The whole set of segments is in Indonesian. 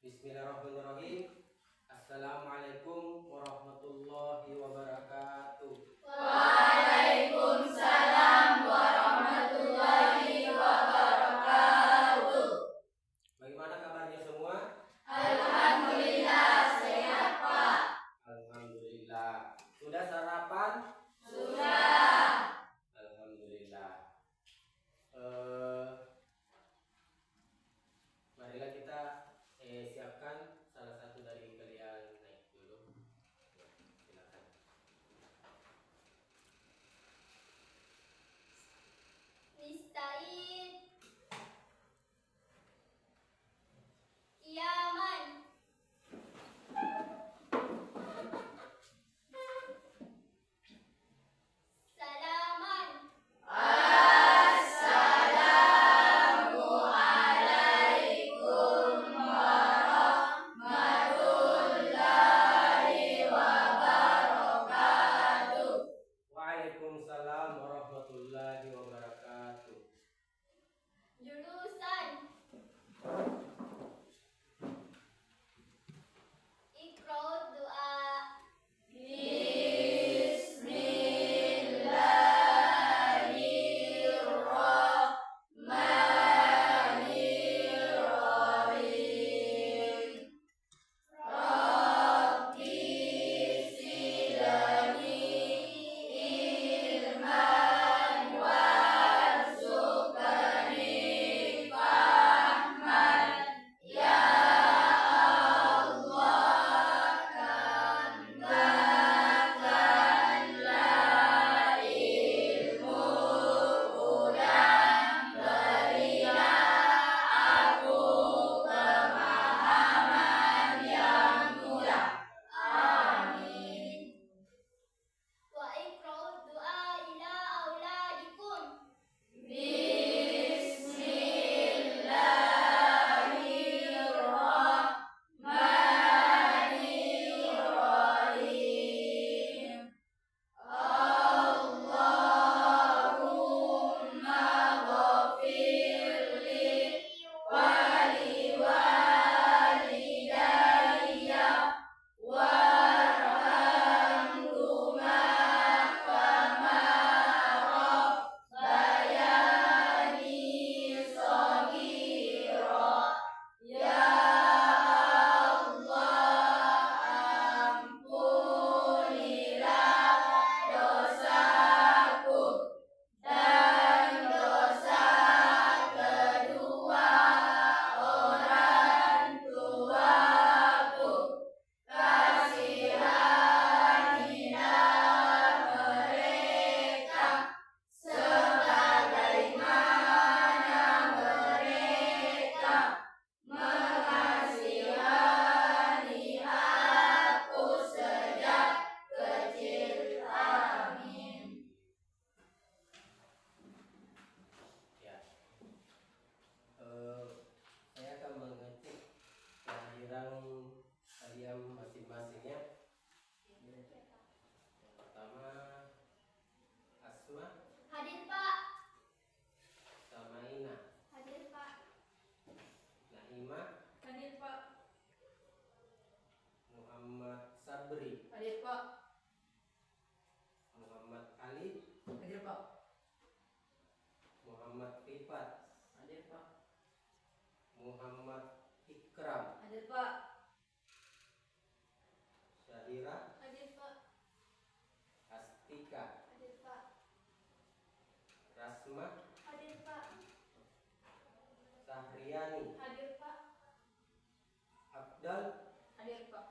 Bismillahirrahmanirrahim. Assalamualaikum warahmatullahi wabarakatuh. Waalaikumsalam warahmatullahi wabarakatuh. Bagaimana kabarnya semua? Alhamdulillah sehat, Pak. Alhamdulillah. Sudah sarapan? Sudah. Alhamdulillah. Marilah kita siapkan salah satu dari kalian naik dulu. Silakan. Nista'in. Kiaman. Salaman. Assalamualaikum warahmatullahi wabarakatuh. Waalaikumsalam warahmatullahi wabarakatuh. Jurusan Iqra doa. Bismillahirrahmanirrahim. Rabbi zidni ilman warzuqni fahman. Ya Allah, tambahkanlah ilmu dan berilah aku pemahaman yang mudah. Amin. Wa iqra'u du'a ila auladikum. Bismillahirrahmanirrahim. Allahumma ghafirli wali walidayya warhamhuma kama rabbayani shaghira. Ya Allah, ampunilah dosaku dan dosa kedua orang tuaku. Kasihanilah mereka sebagaimana mereka mengasihani aku sejak kecil. Amin. Ya. Saya akan mengecek kehadiran kalian masing-masing ya. Yang pertama Asma, Hadir, Pak. Samaina, Hadir, Pak. Naima, Hadir, Pak. Muhammad Sabri, Hadir, Pak. Muhammad Ali, Hadir, Pak. Muhammad Rifat, Hadir, Pak. Muhammad Ikram, Hadir, Pak. Syahira, Hadir, Pak. Astika, Hadir, Pak. Rasma, Hadir, Pak. Sahriani, Hadir, Pak. Abdal, Hadir, Pak.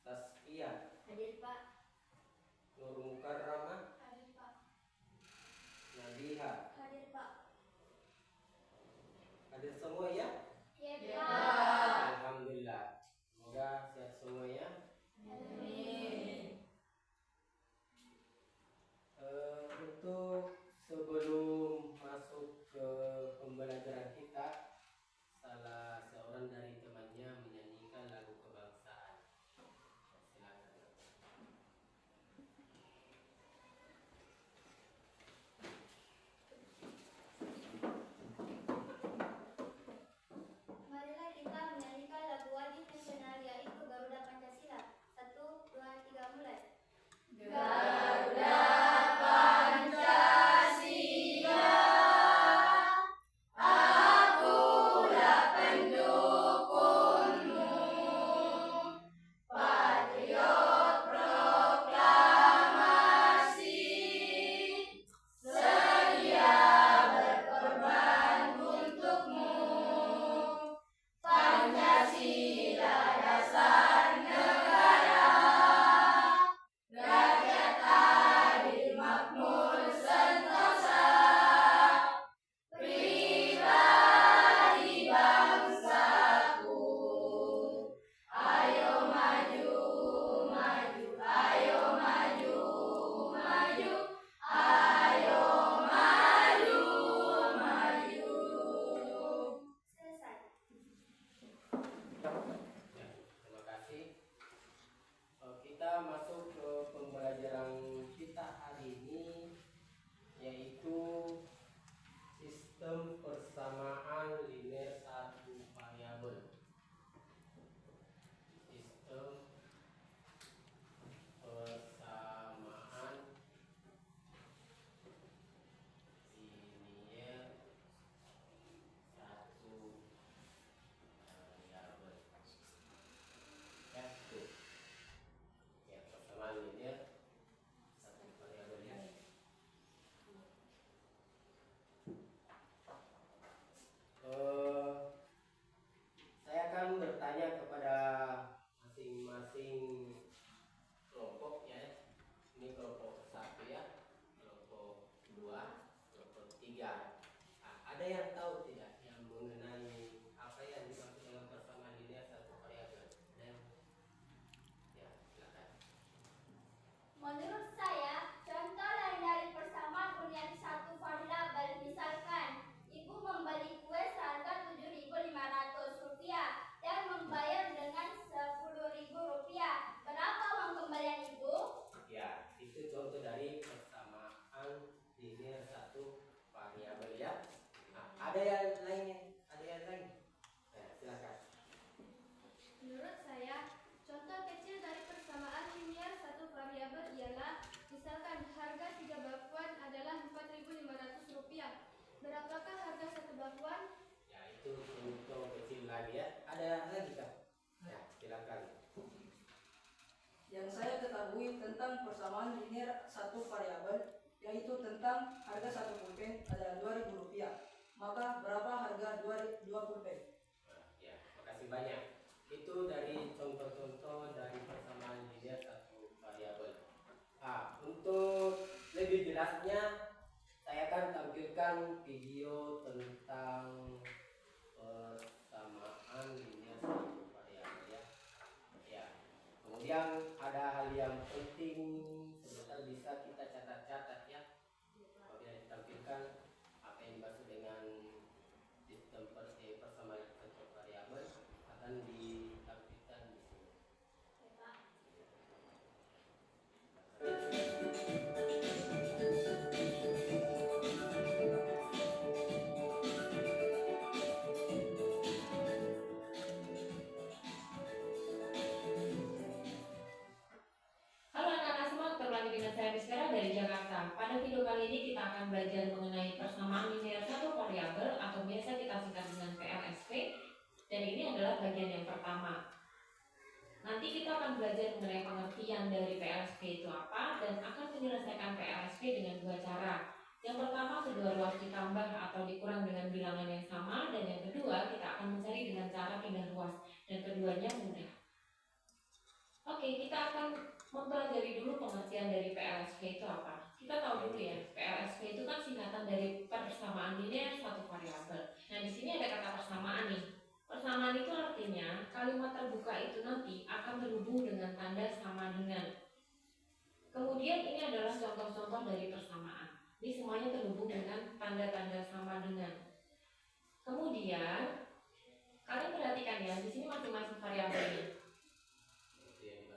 Saskia, Hadir, Pak. Nur Mukarramah, Hadir, Pak. Nabiha. Hadir, Pak. Hadir semua ya? Ya, Ya. Pak. Alhamdulillah. Semoga sehat semua ya. Amin. Untuk sebelum masuk ke pembelajaran kita, salah seorang dari temannya menyanyikan lagu kebangsaan. Silakan. sistem persamaan linear satu variabel. Sistem persamaan linear satu variabel. Ya, tuh. Ya, persamaan linear satu variabel ya. Saya akan bertanya kepada masing-masing kelompok ya. Ini kelompok 1 ya, kelompok 2, kelompok 3. Nah, ada yang tahu tidak yang mengenai apa yang dimaksud dengan persamaan linear satu variabel? Ada yang? Ya, silakan. Menurut saya, contoh lain dari persamaan linear satu variabel misalkan ibu membeli kue seharga Rp7.500 dan membayar dengan Rp10.000. Berapa uang kembalian ibu? Ya, itu contoh dari persamaan linear satu variabel ya. Nah, ada yang lainnya? Ada yang lain? Nah, silakan. Menurut saya, contoh kecil dari persamaan linear satu variabel ialah misalkan harga 3 bakwan adalah Rp4.500. Berapakah harga 1 bakwan? Ya, itu contoh kecil lagi ya. Ada lagi kah? Ya, silakan. Yang saya ketahui tentang persamaan linear satu variabel yaitu tentang harga satu pulpen adalah Rp2.000. Maka berapa harga 2 pulpen? Nah, ya, makasih banyak. Itu dari contoh-contoh dari persamaan linear satu variabel. Nah, untuk lebih jelasnya saya akan tampilkan video tentang persamaan linear satu variabel ya. Ya. Kemudian ada hal yang penting sebentar bisa kita catat-catat ya. Apabila ditampilkan apa yang dimaksud dengan sistem persamaan satu variabel akan ditampilkan di sini. Halo anak-anak semua, ketemu lagi dengan saya Rizka dari Jakarta. Pada video kali ini kita akan belajar mengenai persamaan linear satu variabel atau biasa kita singkat dengan PLSP. Dan ini adalah bagian yang pertama. Nanti kita akan belajar mengenai pengertian dari PLSP itu apa dan akan menyelesaikan PLSP dengan dua cara. Yang pertama, kedua ruas ditambah atau dikurang dengan bilangan yang sama, dan yang kedua kita akan mencari dengan cara pindah ruas, dan keduanya mudah. Oke, kita akan mempelajari dulu pengertian dari PLSP itu apa. Kita tahu dulu ya, PLSP itu kan singkatan dari persamaan linear satu variabel. Nah, di sini ada kata persamaan nih. Persamaan itu artinya kalimat terbuka itu nanti akan terhubung dengan tanda sama dengan. Kemudian ini adalah contoh-contoh dari persamaan. Ini semuanya terhubung dengan tanda-tanda sama dengan. Kemudian kalian perhatikan ya, di sini masing-masing variabel ini.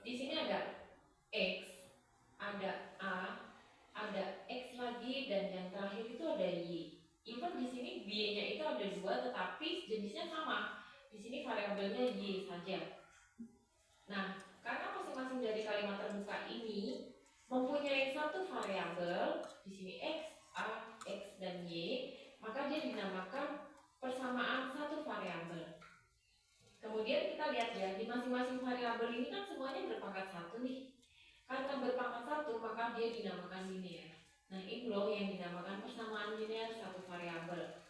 Di sini ada X, ada A, ada X lagi, dan yang terakhir itu ada Y. Even di sini Y-nya itu ada dua, tetapi jenisnya sama. Di sini variabelnya Y saja. Nah, karena masing-masing dari kalimat terbuka ini mempunyai satu variabel, di sini X, A, X, dan Y, maka dia dinamakan persamaan satu variabel. Kemudian kita lihat ya, di masing-masing variabel ini kan semuanya berpangkat satu nih. Karena berpangkat satu, maka dia dinamakan linear. Nah, ini loh yang dinamakan persamaan linear satu variabel.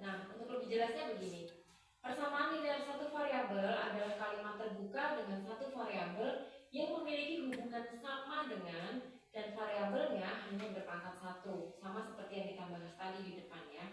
Nah, untuk lebih jelasnya begini. Persamaan linear satu variabel adalah kalimat terbuka dengan satu variabel yang memiliki hubungan sama dengan dan variabelnya hanya berpangkat satu, sama seperti yang kita bahas tadi di depan ya.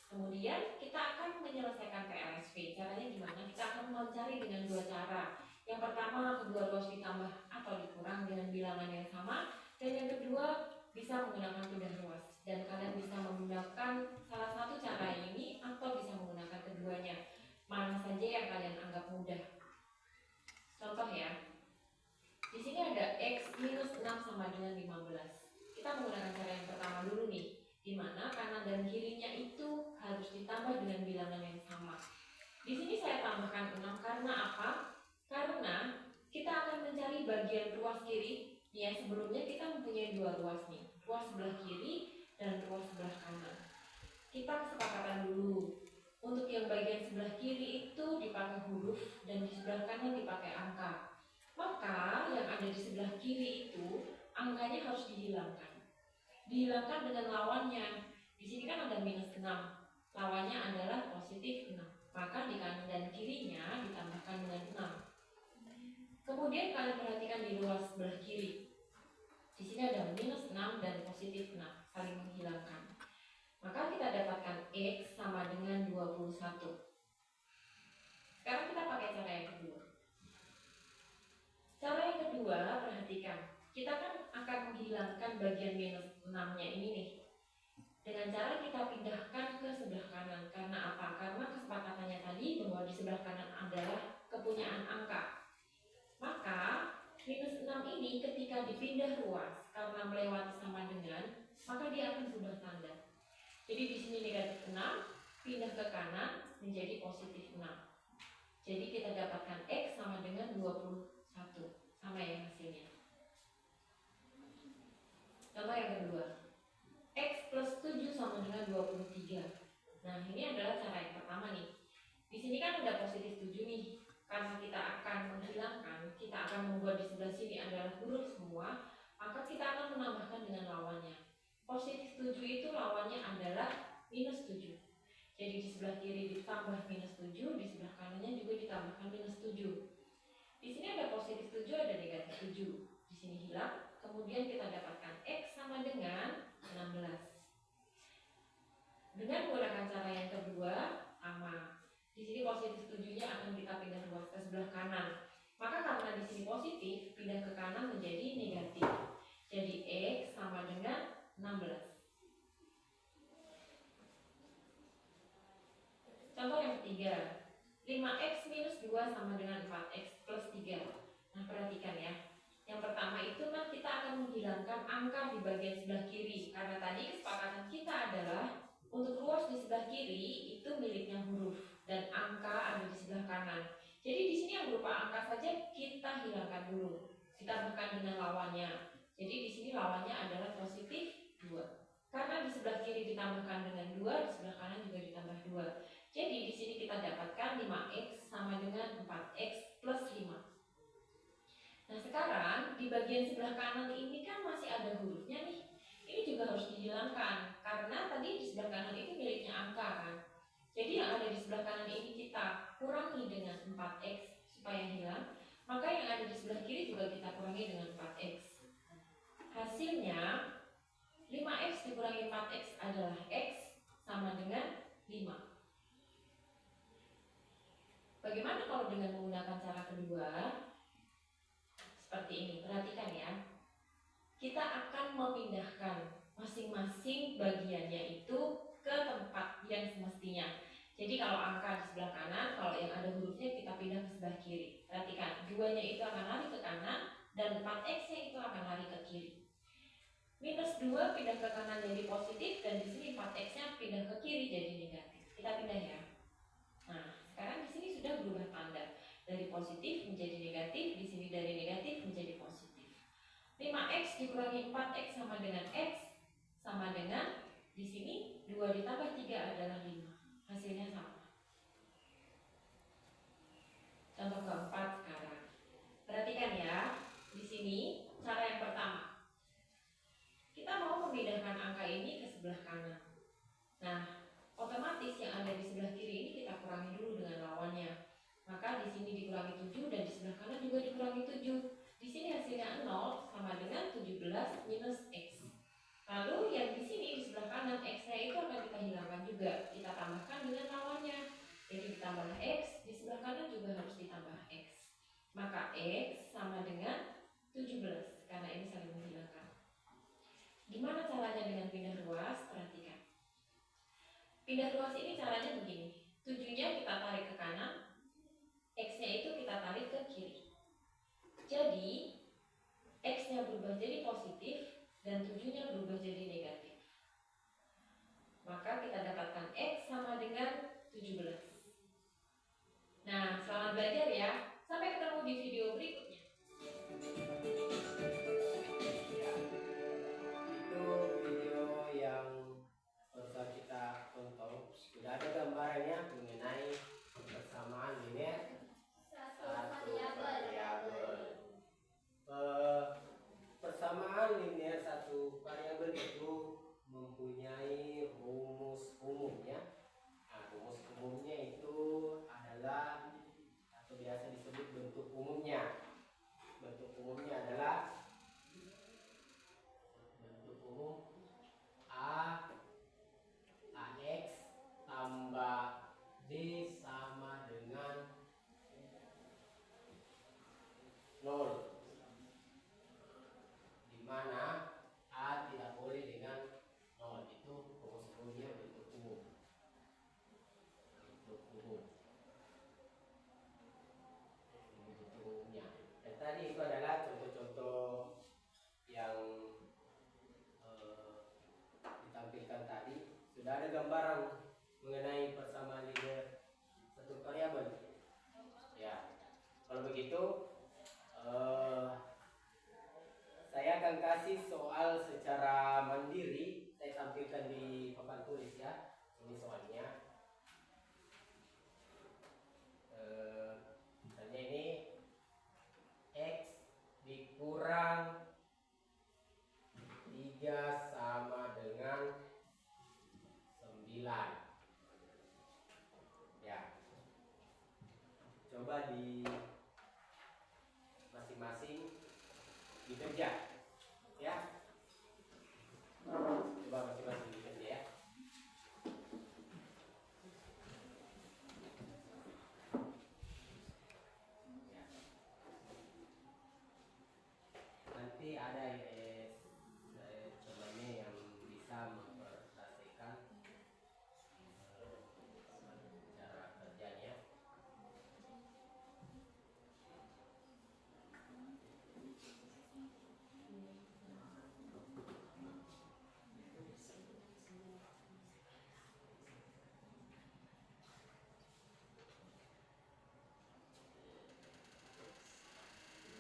Kemudian kita akan menyelesaikan PLSP. Caranya gimana? Kita akan mencari dengan dua cara. Yang pertama, kedua ruas ditambah atau dikurang dengan bilangan yang sama, dan yang kedua bisa menggunakan pindah ruas. Dan kalian bisa menggunakan salah satu cara ini atau bisa menggunakan keduanya. Mana saja yang kalian anggap mudah. Contoh ya. Di sini ada X minus 6 sama dengan 15. Kita menggunakan cara yang pertama dulu nih. di mana kanan dan kirinya itu harus ditambah dengan bilangan yang sama. Di sini saya tambahkan 6 karena apa? Karena kita akan mencari bagian ruas kiri. Ya, sebelumnya kita mempunyai 2 ruas nih, ruas sebelah kiri dan ruas sebelah kanan. Kita kesepakatan dulu. Untuk yang bagian sebelah kiri itu dipakai huruf dan di sebelah kanan dipakai angka. Maka yang ada di sebelah kiri itu angkanya harus dihilangkan. Dihilangkan dengan lawannya. Di sini kan ada minus 6. Lawannya adalah positif 6. Maka di kanan dan kirinya ditambahkan dengan 6. Kemudian kalian perhatikan di ruas sebelah kiri. Di sini ada minus 6 dan positif 6, saling menghilangkan. Maka kita dapatkan X sama dengan 21. Sekarang kita pakai cara yang kedua. Cara yang kedua, perhatikan. Kita kan akan menghilangkan bagian minus 6-nya ini nih. Dengan cara kita pindahkan ke sebelah kanan. Karena apa? Karena kesepakatannya tadi bahwa di sebelah kanan adalah kepunyaan angka. Maka minus 6 ini ketika dipindah ruas karena melewati sama dengan, maka dia akan berubah tanda. Jadi di sini negatif 6 pindah ke kanan menjadi positif 6. Jadi kita dapatkan X sama dengan 21. Sama ya hasilnya. Contoh yang kedua. X plus 7 sama dengan 23. Nah, ini adalah cara yang pertama nih. Di sini kan ada positif 7 nih. Karena kita akan menghilangkan, kita akan membuat di sebelah sini adalah huruf semua, maka kita akan menambahkan dengan lawannya. Positif 7 itu lawannya adalah minus 7. Jadi di sebelah kiri ditambah minus 7, di sebelah kanannya juga ditambahkan minus 7. Di sini ada positif 7, ada negatif 7. Di sini hilang, kemudian kita dapatkan X sama dengan 16. Dengan menggunakan cara yang kedua, sama. Di sini positif 7-nya akan kita pindah ruas ke sebelah kanan. Maka karena di sini positif, pindah ke kanan menjadi negatif. Jadi X sama dengan 16. Contoh yang ketiga, 5X minus 2 sama dengan 4X plus 3. Nah, perhatikan ya. Yang pertama itu kan kita akan menghilangkan angka di bagian sebelah kiri. Karena tadi kesepakatan kita adalah untuk ruas di sebelah kiri itu miliknya huruf dan angka ada di sebelah kanan. Jadi di sini yang berupa angka saja kita hilangkan dulu, ditambahkan dengan lawannya. Jadi di sini lawannya adalah positif 2. Karena di sebelah kiri ditambahkan dengan 2, di sebelah kanan juga ditambah 2. Jadi di sini kita dapatkan 5X sama dengan 4X plus 5. Nah, sekarang di bagian sebelah kanan ini kan masih ada hurufnya nih. Ini juga harus dihilangkan karena tadi di sebelah kanan itu miliknya angka kan. Jadi yang ada di sebelah kanan ini kita kurangi dengan 4X supaya hilang. Maka yang ada di sebelah kiri juga kita kurangi dengan 4X. Hasilnya 5X dikurangi 4X adalah X sama dengan 5. Bagaimana kalau dengan menggunakan cara kedua? Seperti ini, perhatikan ya. Kita akan memindahkan masing-masing bagiannya itu ke tempat yang semestinya. Jadi kalau angka di sebelah kanan, kalau yang ada hurufnya kita pindah ke sebelah kiri. Perhatikan, 2-nya itu akan lari ke kanan dan 4X-nya itu akan lari ke kiri. Minus 2 pindah ke kanan jadi positif dan di sini 4X-nya pindah ke kiri jadi negatif. Kita pindah ya. Nah, sekarang di sini sudah berubah tanda. Dari positif menjadi negatif, di sini dari negatif menjadi positif. 5X dikurangi 4X sama dengan X sama dengan di sini 2 ditambah 3 adalah 5. Hasilnya sama. Contoh keempat sekarang. Perhatikan ya, di sini cara yang pertama. Kita mau memindahkan angka ini ke sebelah kanan. Nah, otomatis yang ada di sebelah kiri ini kita kurangi dulu dengan lawannya. Maka di sini dikurangi 7 dan di sebelah kanan juga dikurangi 7. Di sini hasilnya 0 sama dengan 17 minus X. Lalu yang di sini di sebelah kanan X-nya itu akan kita hilangkan juga. Kita tambahkan dengan lawannya. Jadi ditambah X, di sebelah kanan juga harus ditambah X. Maka X sama dengan 17 karena ini saling menghilangkan. Gimana caranya dengan pindah ruas? Perhatikan. Pindah ruas ini caranya begini. 7-nya kita tarik ke kanan, X-nya itu kita tarik ke kiri. Jadi X-nya berubah jadi positif dan 7-nya berubah jadi negatif. maka kita dapatkan X sama dengan 17. Nah, selamat belajar ya. Sampai ketemu di video berikutnya. Ya, itu video yang baru kita tonton. Sudah ada gambarannya mengenai persamaan linear Satu satu variabel. Persamaan linear satu variabel itu mempunyai rumus umumnya. Nah, rumus umumnya itu adalah atau biasa disebut bentuk umumnya. Bentuk umumnya adalah bentuk umum AX tambah D sama dengan 0, di mana A tidak boleh dengan 0. Itu rumus umumnya, bentuk umum. Bentuk umum. Ini bentuk umumnya. Dan tadi itu adalah contoh-contoh yang ditampilkan tadi. Sudah ada gambaran mengenai persamaan linear satu variabel. Ya, kalau begitu saya akan kasih soal secara mandiri. Saya tampilkan di papan tulis ya. Ini soalnya. Misalnya ini X dikurang 3 sama dengan 9. Ya. Coba di masing-masing dikerja. Ya. Coba masing-masing dikerja ya. Ya. Nanti ada temannya yang bisa mempresentasikan cara kerjanya.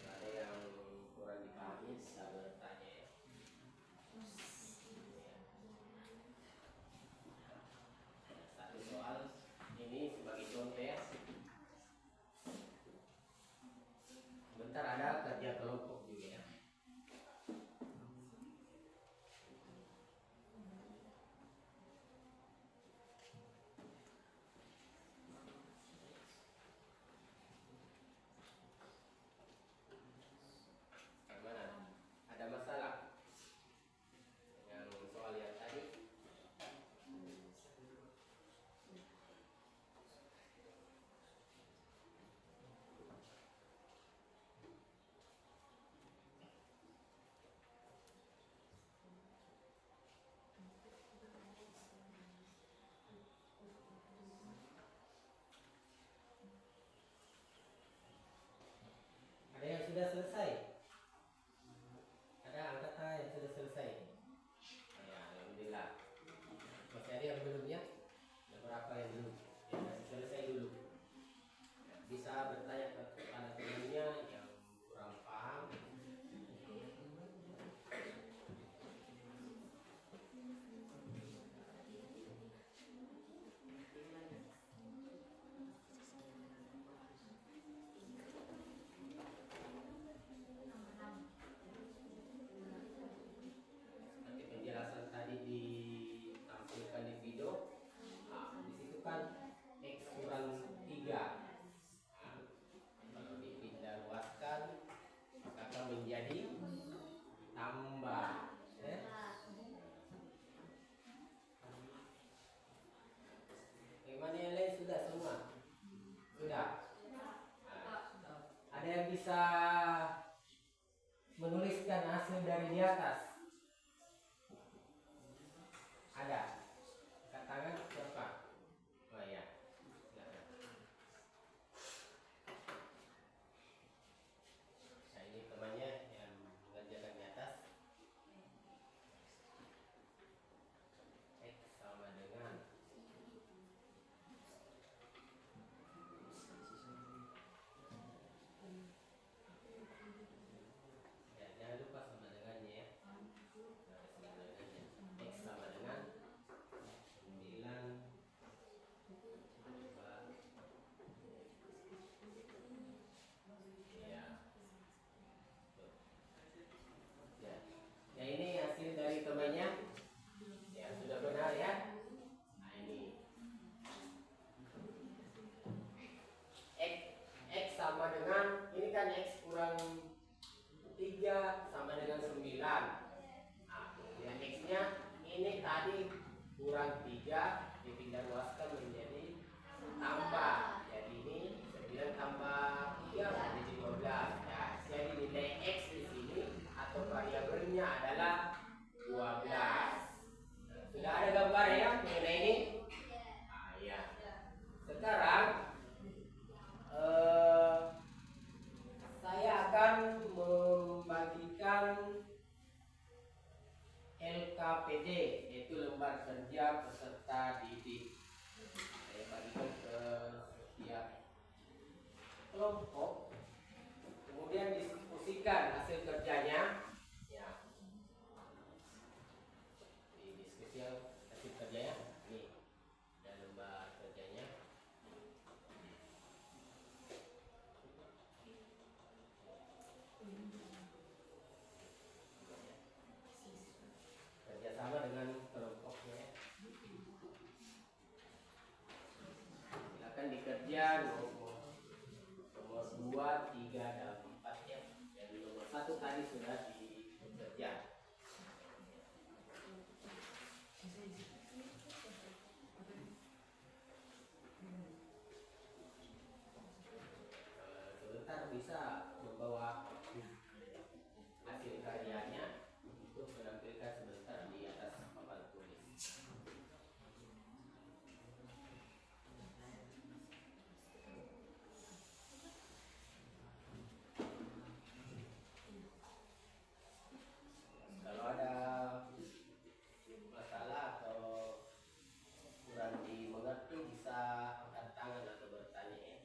Ada yang kurang dipahami bisa bertanya ya. Satu soal ini sebagai contoh ya. Sebentar ada kerja kelompok juga ya. Bagaimana? Ada masalah dengan soal yang tadi? Ada yang sudah selesai? Ada angkat tangan yang sudah selesai? Ya, alhamdulillah. Masih ada yang belum ya? Ada berapa yang belum? Yang masih selesai dulu. Bisa bertanya kepada temannya yang kurang paham. Nanti penjelasan tadi ditampilkan di video. Nah, di situ kan X kurang 3. Nah, kalau dipindah luaskan maka akan menjadi tambah. Ya. Bagaimana yang lain sudah semua? Sudah. Nah, ada yang bisa menuliskan hasil dari di atas? Ada? Angkat tangan siapa? Oh ya. Silakan. Nah, ini temannya yang mengerjakan di atas. X sama dengan 2, 3, dan 4 ya. Jadi nomor 1 tadi sudah dikerjakan. Sebentar bisa membawa hasil karyanya untuk menampilkan sebentar di atas papan tulis. Kalau ada masalah atau kurang dimengerti bisa angkat tangan atau bertanya ya.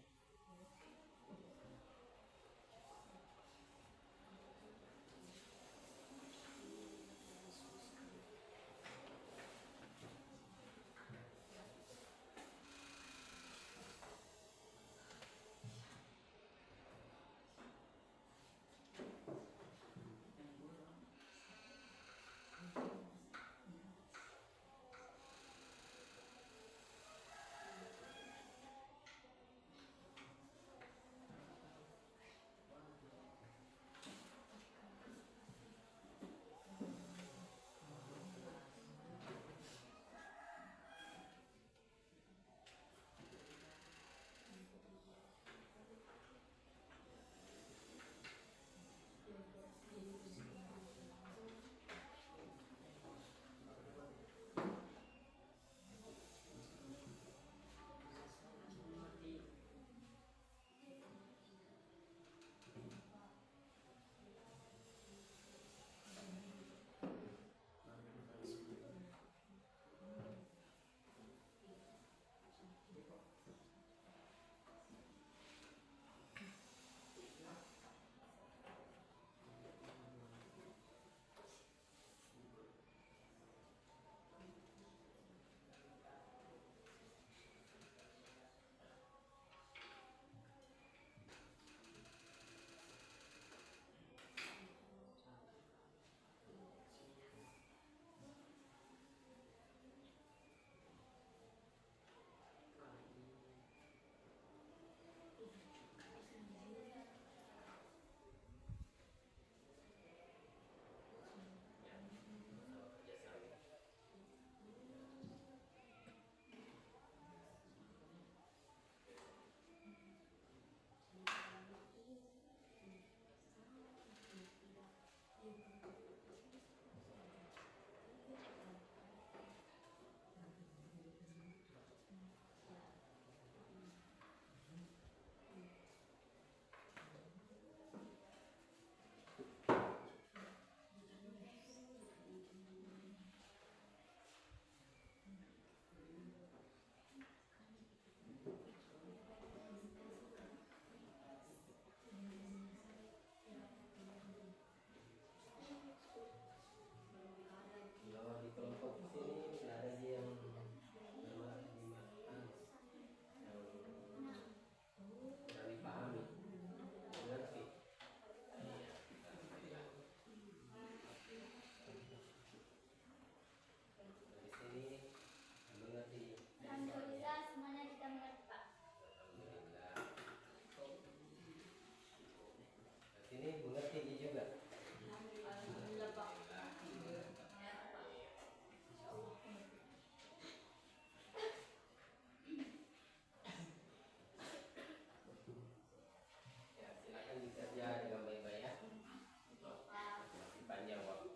Kalau di kelompok sini tidak ada yang dimasukkan yang kurang dipahami, mengerti. Iya, kita lihat. Dari sini mengerti. Alhamdulillah semuanya kita mengerti Pak. Alhamdulillah. Di sini mengerti juga. Alhamdulillah Pak. Ya, silakan dikerja dengan baik-baik ya. Masih panjang waktu.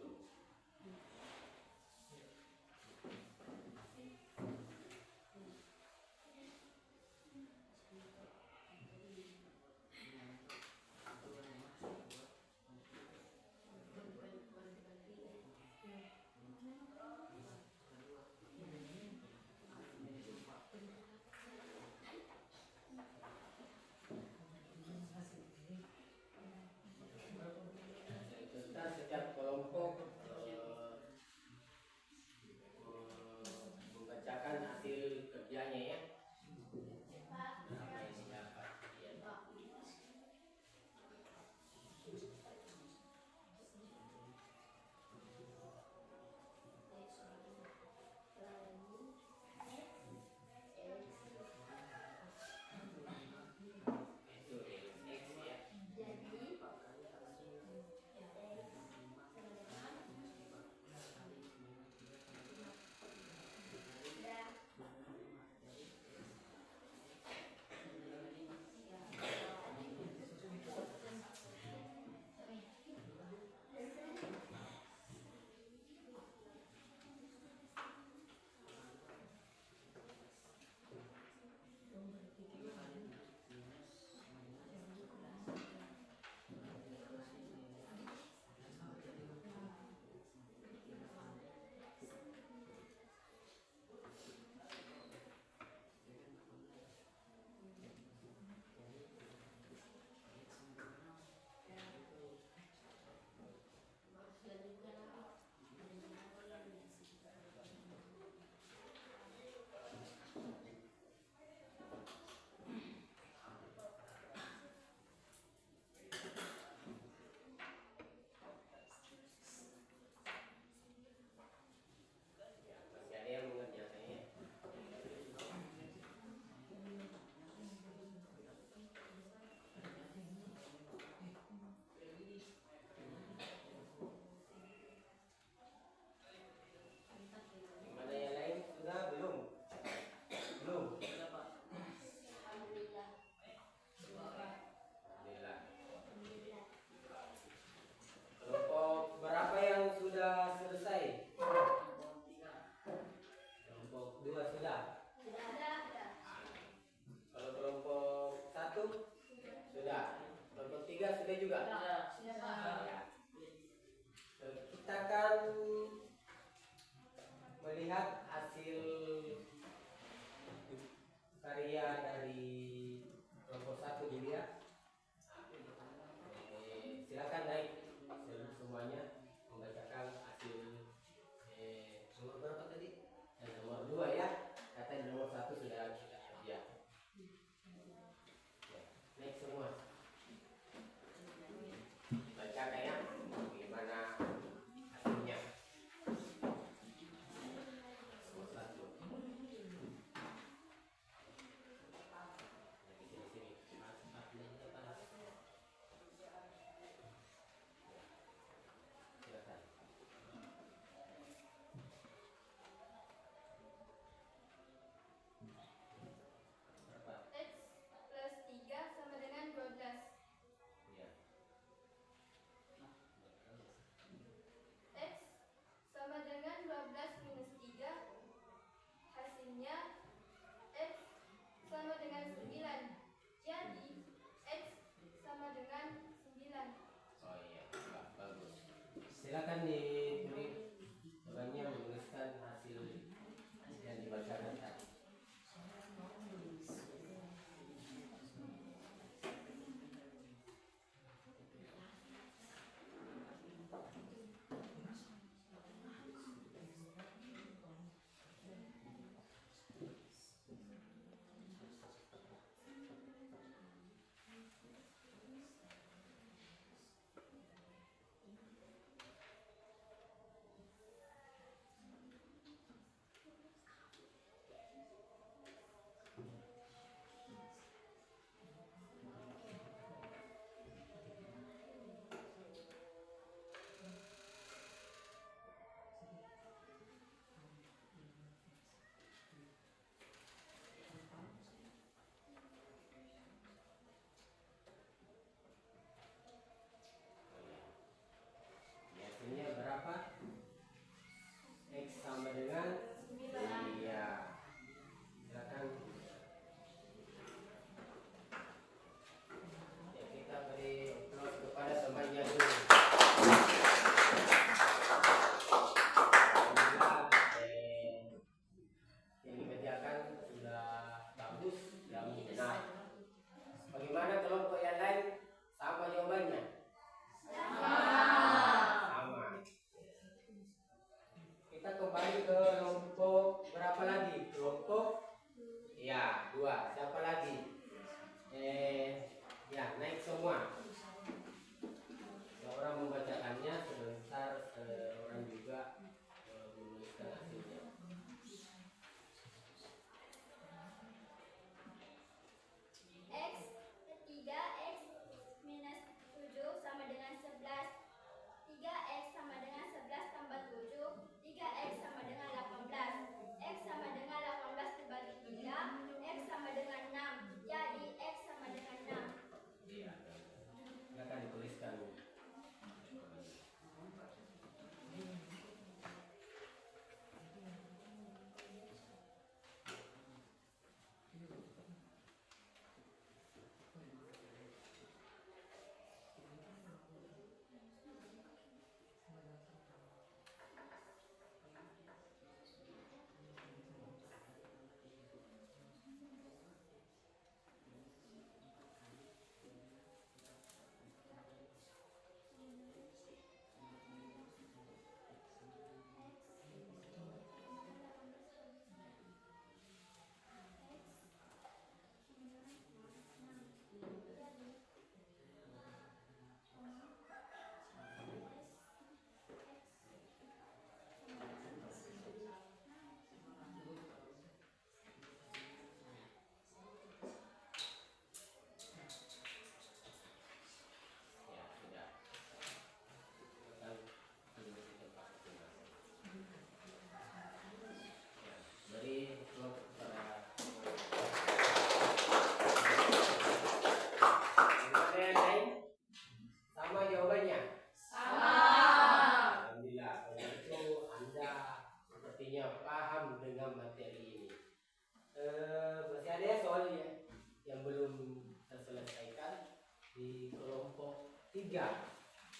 3.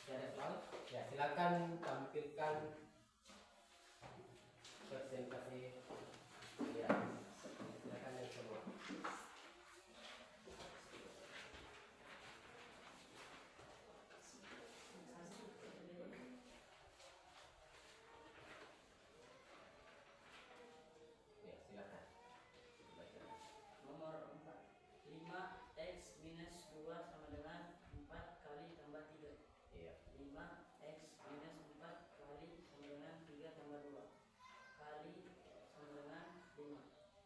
Ada soal? Ya, silakan tampilkan presentasi. Ya, silakan yang semua. Ya, silakan. Baca. Nomor 4. 5x minus 2 sama dengan 4 kali tambah 3. Iya. 5x minus 4 kali sama dengan 3 tambah 2 kali sama dengan 5.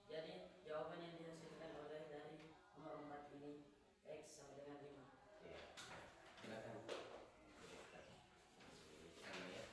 Jadi jawaban yang dihasilkan oleh dari nomor 4 ini x sama dengan 5. Iya. Silakan. Sama ya.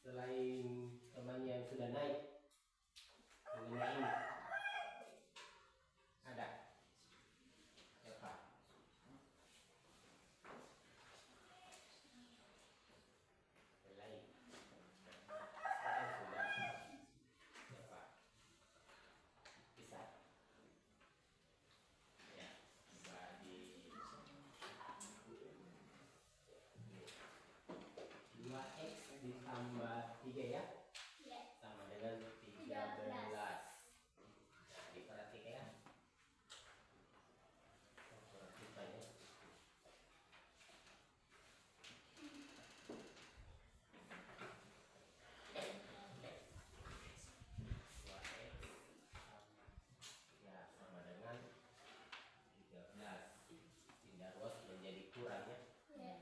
selain temannya yang sudah naik mengenai ini? Ada? Siapa? Yang lain? Sekarang sudah. Siapa? Bisa? Ya, coba di 2x ditambah 3 ya? Ya. Sama dengan 13. Nah, diperhatikan ya. Perhatikan ya. 2x ya sama dengan 13. Pindah ruas menjadi kurang ya. Ya.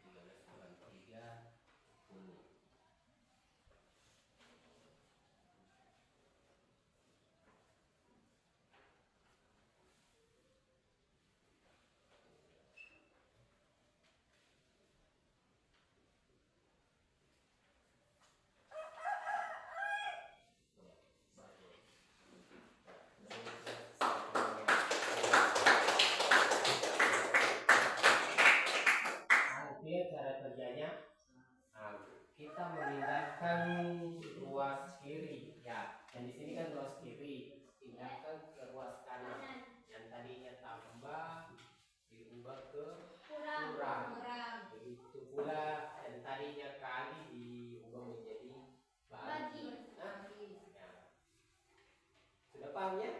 13 kurang 3, 10. Nanti cara kerjanya, kita memindahkan ruas kiri ya, dan di sini kan ruas kiri, pindahkan ke ruas kanan. Yang tadinya tambah diubah ke kurang. Begitu pula yang tadinya kali diubah menjadi bagi. Nah, ya. Sudah paham ya?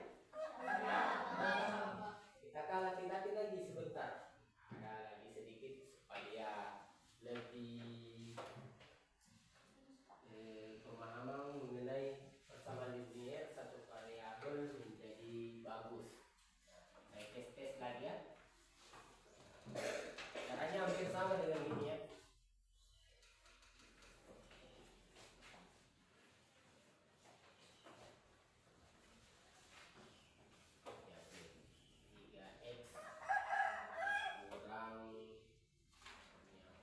Kita akan latih-latih lagi sebentar. Ada lagi sedikit supaya lebih pemahaman mengenai persamaan linear satu variabel menjadi bagus. Saya tes lagi ya. Caranya hampir sama dengan ini ya. Ya, 3x kurang 4 dengan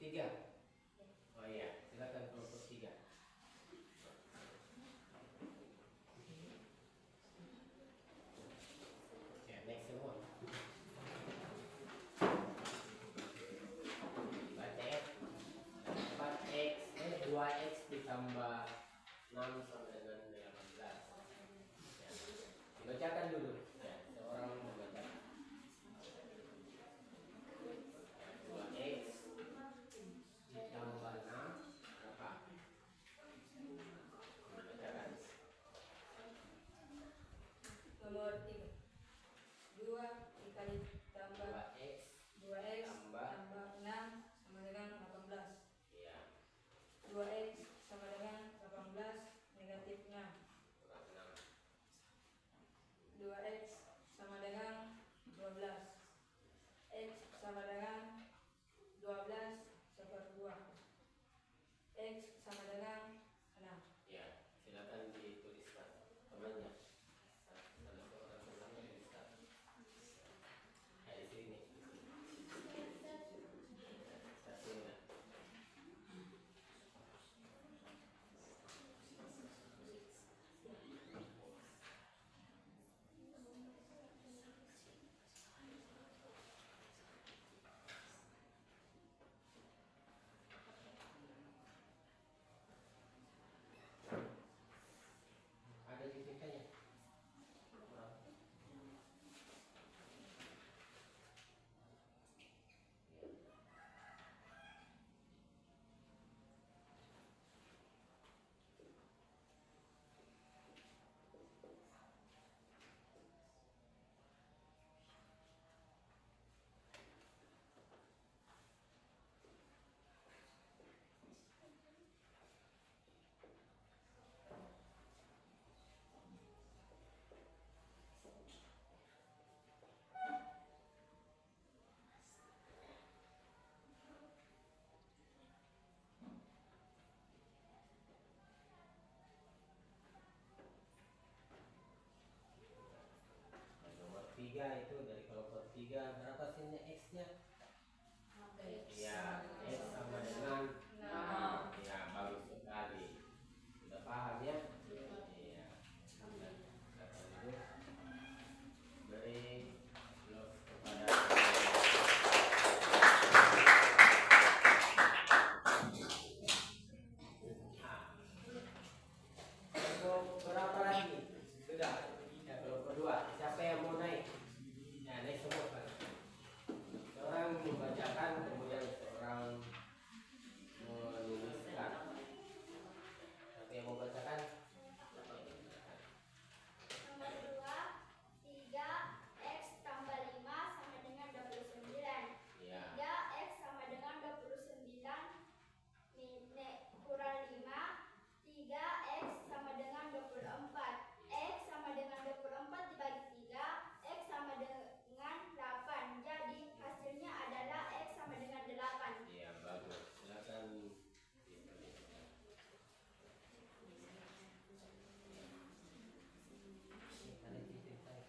3. Oh iya, silakan kelompok 3. Ya, next semua. Baca ya. 2x ditambah 6 sama dengan 18. Ya. Dibacakan dulu. Ya, seorang membacakan. 2x ditambah 6 berapa? Dibacakan. Nomor 3. 2 dikali tambah 2x 2x tambah tambah 6 sama dengan 18. ya 2x sama dengan 18 negatif 6. kurang 6. 2x sama dengan 12. X sama dengan 12 seper 2. X sama dengan 6. Ya, silakan dituliskan temannya. Salah seorang temannya tuliskan. Ya, di sini. Stasiunnya. Ada JPK-nya? Kurang. Nomor 3 itu dari kelompok 3 berapa sini X-nya? Ya, X sama dengan 6. Ya, bagus sekali. Sudah paham ya? Iya. Kata dulu. Beri love kepada kelompok berapa lagi? Sudah. Ya, kelompok 2. Siapa yang mau naik? Ya, naik semua kan. Seorang membacakan, kemudian seorang menuliskan. Siapa yang mau bacakan? Nomor 2, 3x tambah 5 sama dengan 29. Ya. 3x sama dengan 29 kurang 5. 3x sama dengan 24. X sama dengan 24 dibagi 3. X sama dengan 8. Jadi hasilnya adalah X sama dengan 8. Iya, bagus. Silakan dituliskan. Ada titik saya.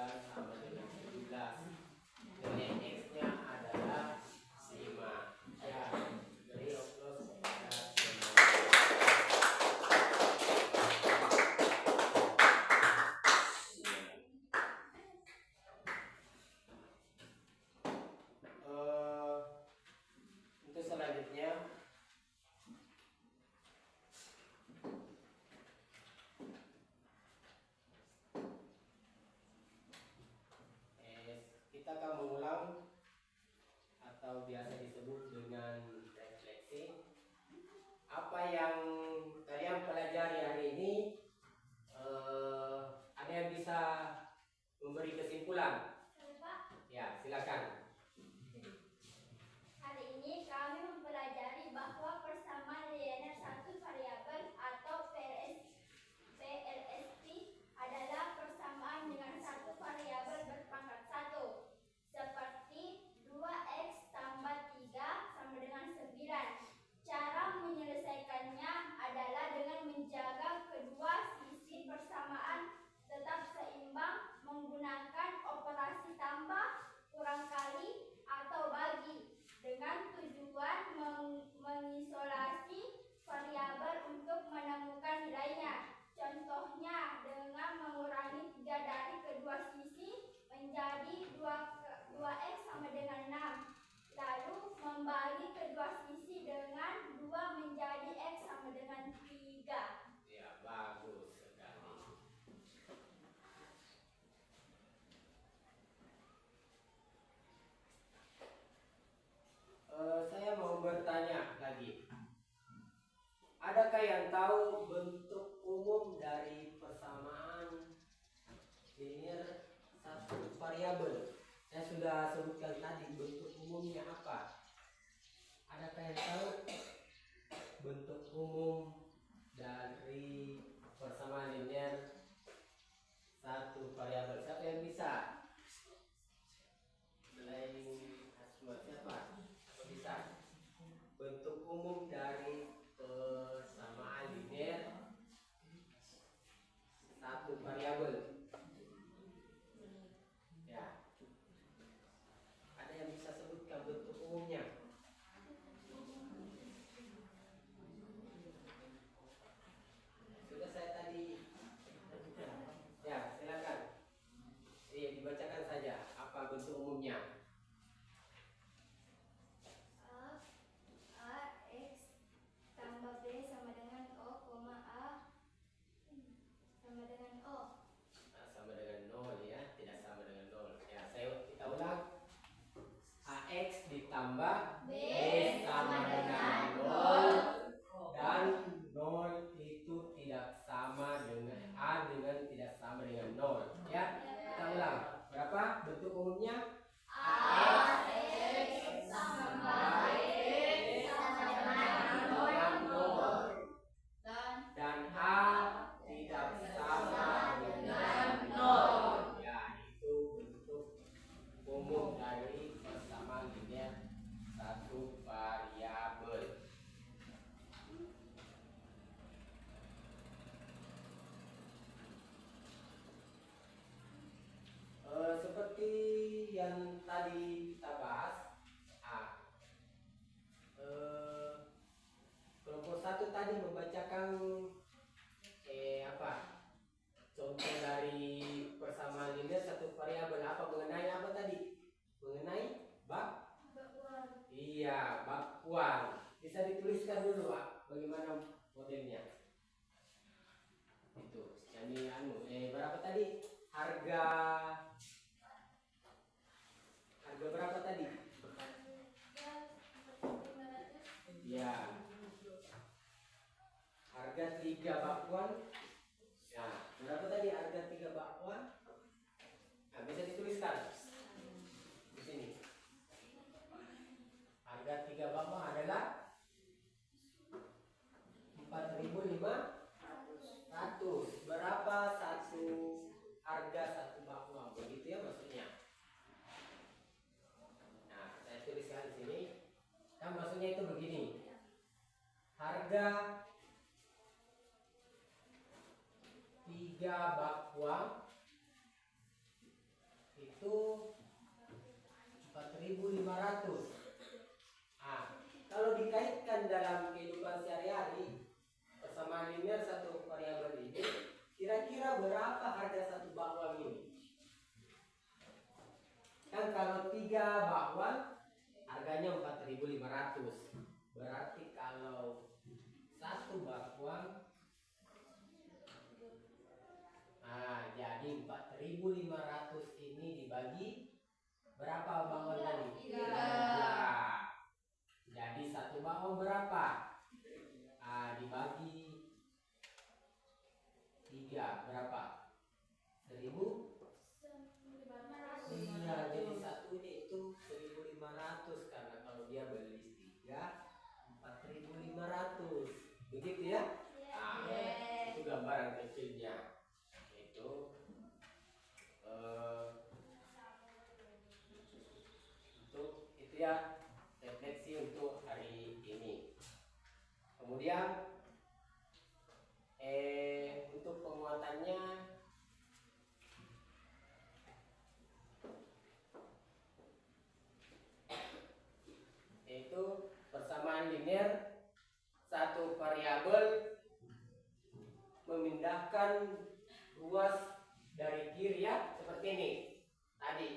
sama dengan 17. Nilai X-nya adalah 5. Ya, beri oplos pada semua. Untuk selanjutnya kita akan mengulang atau biasa disebut dengan refleksi. Apa yang kalian pelajari hari ini, ada yang bisa memberi kesimpulan? Ya, silakan. Hari ini kami mempelajari bahwa persamaan linear satu variabel atau PLSP adalah persamaan dengan satu variabel berpangkat 1, seperti 2x tambah 3 sama dengan 9. Cara menyelesaikannya adalah dengan menjaga kedua sisi persamaan tetap seimbang menggunakan operasi tambah, kurang kali, atau bagi, dengan tujuan mengisolasi variabel untuk menemukan nilainya. Contohnya dengan mengurangi 3 dari kedua sisi menjadi 2x sama dengan 6. Lalu membagi kedua sisi dengan 2 menjadi x sama dengan 3. Ya, bagus sekali. Saya mau bertanya lagi. Adakah yang tahu bentuk umum dari persamaan linear satu variabel? Saya sudah sebutkan tadi bentuk umumnya apa. Adakah yang tahu bentuk umum dari persamaan linear satu variabel? Siapa yang bisa? Selain Asma, siapa? Siapa bisa? Bentuk umum dari persamaan linear satu variabel. Ya. Ada yang bisa sebutkan bentuk umumnya? Sudah saya tadi. Ya, silakan. Iya, dibacakan saja apa bentuk umumnya. X tambah B sama dengan O, A sama dengan O. Nah, sama dengan 0 ya, tidak sama dengan 0. Ya, kita ulang. AX ditambah B sama dengan 0 dan 0 itu tidak sama dengan A dengan tidak sama dengan 0 ya. Kita ulang. Berapa bentuk umumnya? AX tambah B sama dengan 0 dan A tidak sama dengan 0. Ya, itu bentuk umum dari persamaan linear satu variabel. Seperti yang tadi kita bahas, kelompok 1 tadi membacakan contoh dari persamaan linear satu variabel. Mengenai apa tadi? Mengenai bakwan. Iya, bakwan. Bisa dituliskan dulu, Pak, bagaimana modelnya. Itu. Jadi berapa tadi? Harga berapa tadi? Ya. Harga 3 bakwan. Ya, berapa tadi harga 3 bakwan? Nah, bisa dituliskan di sini. Harga 3 bakwan adalah 4.500. Berapa satu harga satu bakwan? Begitu ya maksudnya. Nah, saya tuliskan di sini. Kan maksudnya itu begini. Harga 3 bakwan 3 bakwan harganya 4.500. Berarti kalau satu bakwan jadi 4.500 ini dibagi berapa bakwan tadi? 3. Jadi satu bakwan berapa? Dibagi 3 berapa? 1.000? Iya, jadi satunya itu 1.500 karena kalau dia beli 3 4.500. Begitu ya? Itu gambaran kecilnya. Itu untuk itu ya refleksi untuk hari ini. Kemudian untuk penguatannya itu persamaan linear satu variabel memindahkan ruas dari kiri ya seperti ini tadi,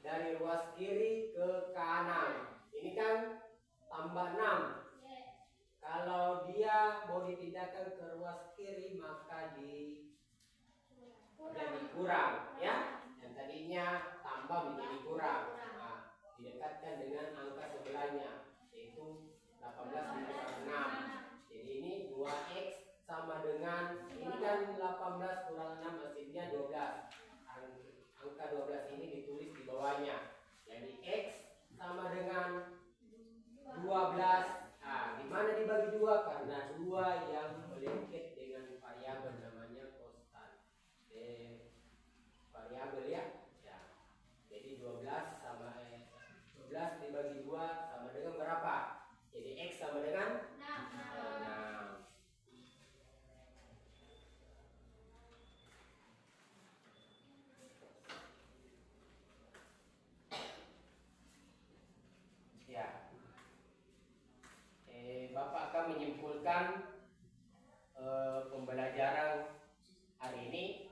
dari ruas kiri ke kanan. Ini kan tambah 6. Kalau dia mau dipindahkan ke ruas kiri maka jadi kurang ya. Yang tadinya tambah menjadi kurang. Didekatkan dengan angka sebelahnya yaitu 18 dikurang 6. Jadi ini 2x sama dengan ini kan 18 kurang 6 hasilnya 12. Angka 12 ini ditulis di bawahnya. Jadi x sama dengan 12. Di mana dibagi 2? Karena 2 yang melengket dengan variabel namanya konstan. Variabel ya. Jadi 12 sama 12 dibagi 2 sama dengan berapa? Jadi x sama dengan 6. Ya. Bapak akan menyimpulkan pembelajaran hari ini.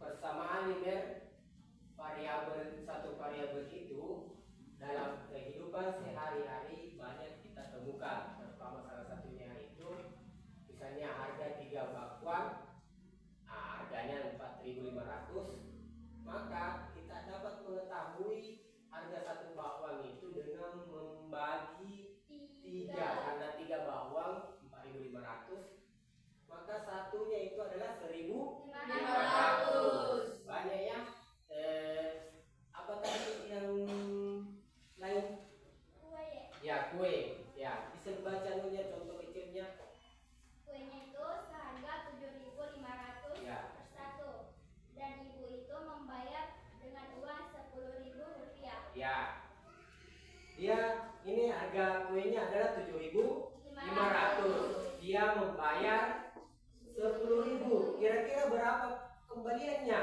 Persamaan linear satu variabel itu dalam kehidupan sehari-hari banyak kita temukan. Pertama salah satunya itu misalnya harga 3 bakwan, harganya 4.500, maka kita dapat mengetahui harga satu bakwan itu dengan membagi 3 karena 3 bakwan 4.500, maka satunya itu adalah 1.500. Banyak ya. Apa tadi yang lain? Kue. Ya, kue. Ya, bisa dibaca nunya contoh kecilnya. Kuenya itu seharga 7.500 Ya. per satu, dan ibu itu membayar dengan uang 10.000 rupiah. Ya. Dia ini harga kuenya adalah 7.500. Dia membayar 10.000. Kira-kira berapa kembaliannya?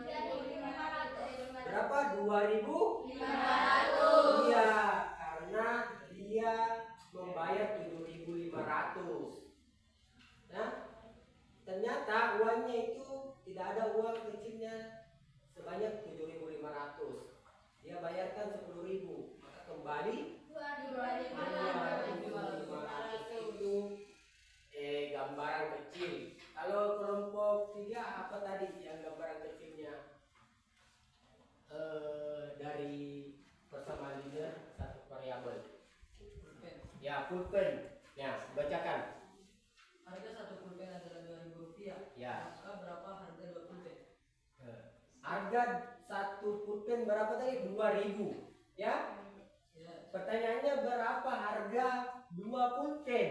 3.500. Berapa? 2.500. Iya, karena dia membayar 7.500. Nah, ternyata uangnya itu tidak ada uang kecilnya sebanyak 7.500. Dia bayarkan 10.000, maka kembali 2.500 itu gambaran kecil. Kalau kelompok 3 apa tadi yang gambaran kecilnya? Dari persamaan linear satu variabel. Ya, pulpen. Ya, bacakan. Harga satu pulpen adalah 2.000 rupiah. Ya. Maka berapa harga 2 pulpen? Harga satu pulpen berapa tadi? 2.000. Ya? Ya. Pertanyaannya berapa harga 2 pulpen?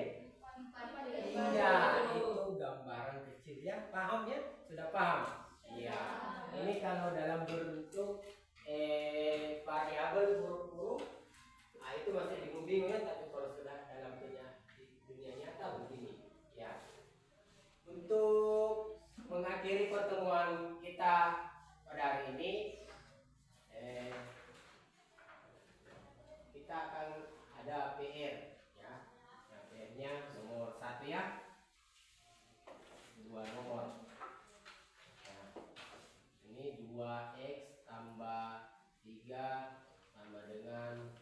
Iya, itu gambaran kecil ya. Paham ya? Sudah paham? Iya. Ini kalau dalam bentuk variabel huruf-huruf, itu masih bingung-bingung ya. Tapi kalau sudah dalam dunia nyata begini, ya. Untuk mengakhiri pertemuan kita pada hari ini, kita akan ada PR ya. Nah, PR-nya nomor 1 ya. 2 nomor. Nah, ini 2x tambah 3 sama dengan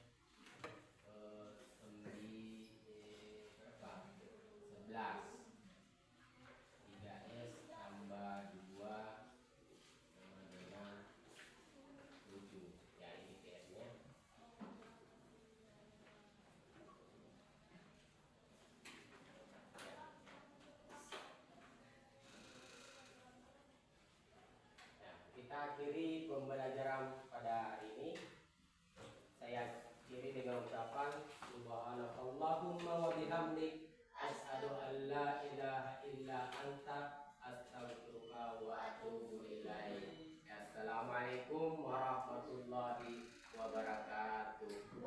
11. 3S tambah 2 sama dengan 7. Ya, ini PS-nya. Nah, kita akhiri pembelajaran pada hari ini. Saya akhiri dengan ucapan subhanakallahumma wa bihamdik asyhadu an la ilaha illa anta astaghfiruka wa atubu ilaik. Assalamualaikum warahmatullahi wabarakatuh.